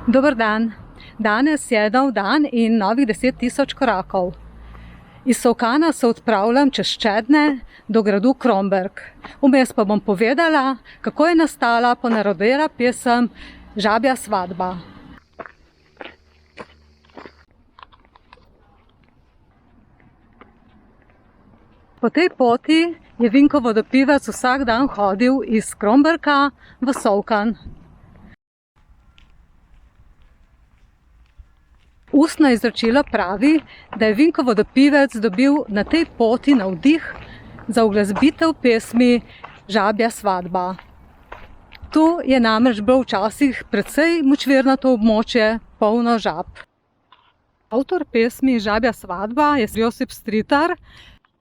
Dober dan. Danes je nov dan in novih 10 000 korakov. Iz Solkana se odpravljam čez Čedne do gradu Kromberk. Vmes pa bom povedala, kako je nastala ponarodela pesem Žabja svadba. Po tej poti je Vinko vodopivec vsak dan hodil iz Kromberka v Solkan. Ustno izročilo pravi, da je Vinko vodopivec dobil na tej poti navdih za uglasbitev pesmi Žabja svadba. Tu je namreč bilo včasih precej močvirnato območje, polno žab. Avtor pesmi Žabja svadba je Josip Stritar.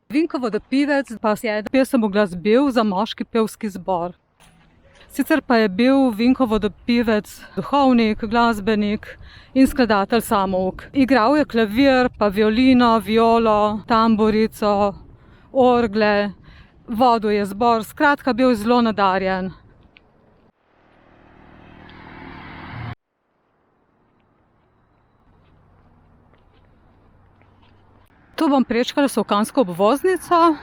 Vinko vodopivec pa je pesem uglasbil za moški pevski zbor. Sicer pa je bil Vinko vodopivec duhovnik, glasbenik in skladatelj samouk. Igral je klavir, pa violino, violo, tamburico, orgle, vodil je zbor, skratka bil zelo nadarjen. Tu bom prečkala solkansko obvoznico.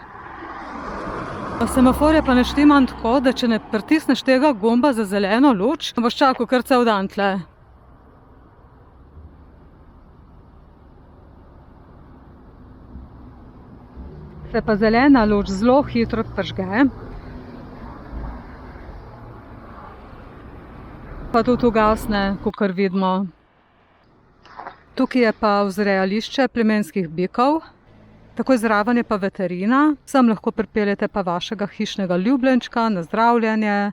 Semaforje pa ne štimam tako, da če ne pritisneš tega gumba za zeleno luč, boš čakal kar cel dan tle. Se pa zelena luč zelo hitro prižge. Pa tudi ugasne, kakor vidimo. Tukaj je pa vzrejališče plemenskih bikov. Takoj zraven je pa veterina, sem lahko pripeljete pa vašega hišnega ljubljenčka na zdravljenje,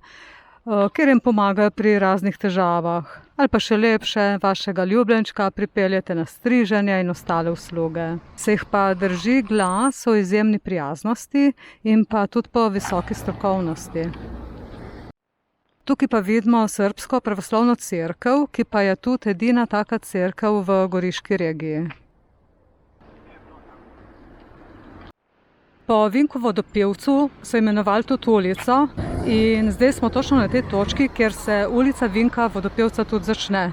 ker jim pomagajo pri raznih težavah. Ali pa še lepše, vašega ljubljenčka pripeljete na striženje in ostale usluge. Se jih pa drži glas o izjemni prijaznosti in pa tudi po visoki strokovnosti. Tukaj pa vidimo srbsko pravoslavno cerkev, ki pa je tudi edina taka cerkev v goriški regiji. Po Vinku vodopivcu so imenovali tudi ulico in zdaj smo točno na tej točki, kjer se ulica Vinka vodopivca tudi začne.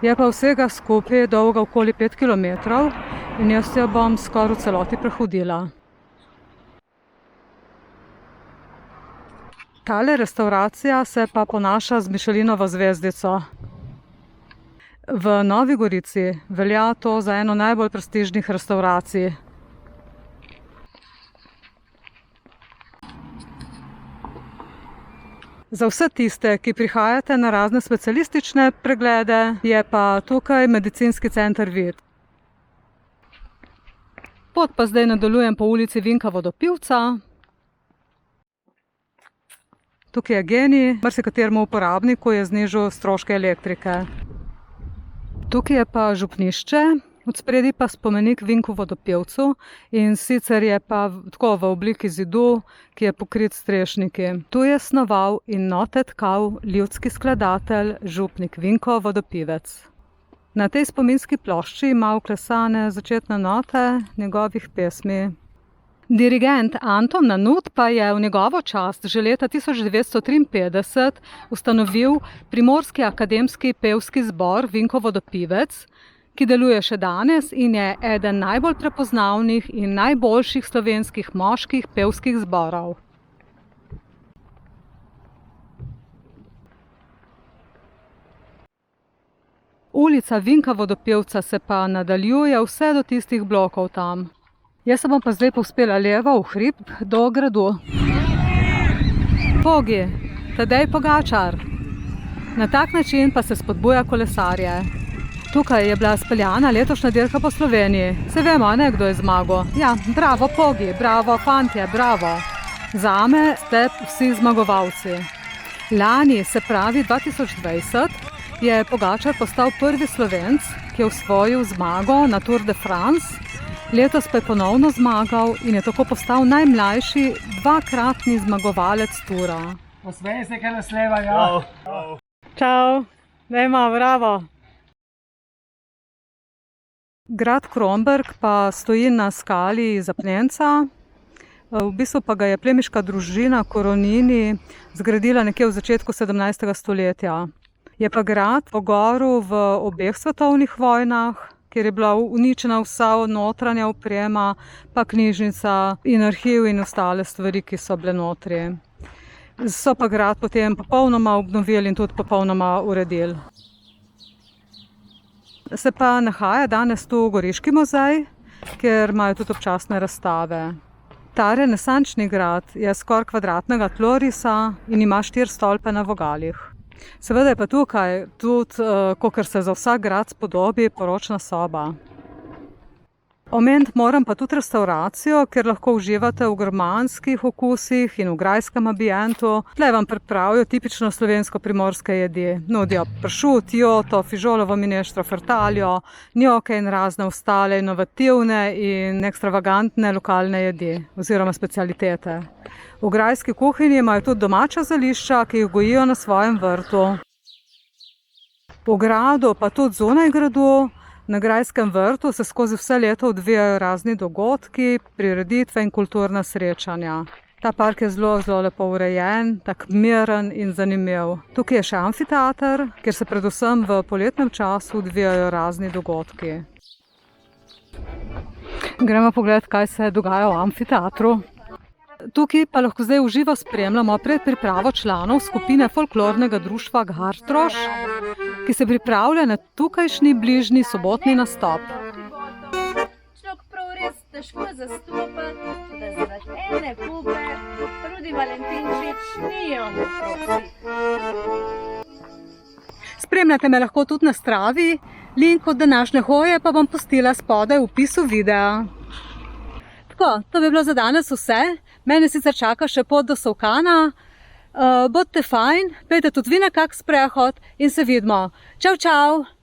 Je pa vsega skupaj dolga okoli 5 km in jaz jo bom skoraj v celoti prehodila. Tale restauracija se pa ponaša z Michelinovo zvezdico. V Novi Gorici velja to za eno najbolj prestižnih restauracij. Za vse tiste, ki prihajate na razne specialistične preglede, je pa tukaj medicinski center Vid. Pot pa zdaj nadaljujem po ulici Vinka vodopivca. Tukaj je GEN-I, marsikateremu uporabniku je znižal stroške elektrike. Tukaj je pa župnišče, odspredaj pa spomenik Vinku vodopivcu in sicer je pa tako v obliki zidu, ki je pokrit s strešniki. Tu je snoval in note tkal ljudski skladatelj, župnik Vinko vodopivec. Na tej spominski plošči ima vklesane začetne note njegovih pesmi. Dirigent Anton Nanut pa je v njegovo čast že leta 1953 ustanovil Primorski akademski pevski zbor Vinko vodopivec, ki deluje še danes in je eden najbolj prepoznavnih in najboljših slovenskih moških pevskih zborov. Ulica Vinka vodopivca se pa nadaljuje vse do tistih blokov tam. Jaz se bom pa zdaj povzpela levo v hrib do gradu. Pogi, Tadej Pogačar. Na tak način pa se spodbuja kolesarje. Tukaj je bila speljana letošnja dirka po Sloveniji. Se vemo, ne, kdo je zmagal. Ja, bravo Pogi, bravo fantje, bravo. Zame ste vsi zmagovalci. Lani, se pravi 2020, je Pogačar postal prvi Slovenc, ki je osvojil zmago na Tour de France. Letos pa je ponovno zmagal in je tako postal najmlajši dvakratni zmagovalec Tura. Posmej se, kaj nas leva, ja. Čau, dajma, bravo. Grad Kromberk pa stoji na skali iz apnenca. V bistvu pa ga je plemiška družina Koronini zgradila nekje v začetku 17. stoletja. Je pa grad pogorel v obeh svetovnih vojnah, kjer je bila uničena vsa notranja oprema, pa knjižnica in arhiv in ostale stvari, ki so bile notri. So pa grad potem popolnoma obnovili in tudi popolnoma uredili. Se pa nahaja danes tu Goriški muzej, kjer imajo tudi občasne razstave. Ta renesančni grad je skoraj kvadratnega tlorisa in ima 4 stolpe na vogalih. Seveda je pa tukaj tudi, kakor se za vsak grad spodobi, poročna soba. Omeniti moram pa tudi restavracijo, kjer lahko uživate v germanskih okusih in v grajskem ambientu. Tle vam pripravijo tipično slovensko-primorske jedi. Nudijo pršut, joto, fižolovo mineštro, frtaljo, njoke in razne ostale inovativne in ekstravagantne lokalne jedi oziroma specialitete. V grajski kuhinji imajo tudi domača zelišča, ki jih gojijo na svojem vrtu. V gradu pa tudi zunaj gradu, na grajskem vrtu se skozi vse leto odvijajo razni dogodki, prireditve in kulturna srečanja. Ta park je zelo lepo urejen, tak miren in zanimiv. Tukaj je še amfiteater, kjer se predvsem v poletnem času odvijajo razni dogodki. Gremo pogledat, kaj se dogaja v amfiteatru. Tukaj pa lahko zdaj v živo spremljamo predpripravo članov skupine folklornega društva Gartroš, ki se pripravlja na tukajšnji bližnji sobotni nastop. Človek prav res težko zastopa, da zaradi ene pube Rudi Valentinčič ni on proksi. Spremljate me lahko tudi na Stravi, link od današnje hoje pa bom pustila spodaj v opisu videa. Tako, to bi bilo za danes vse. Mene sicer čaka še pot do Solkana. Bodite fajn, pejte tudi vi na kak sprehod in se vidimo. Čau, čau!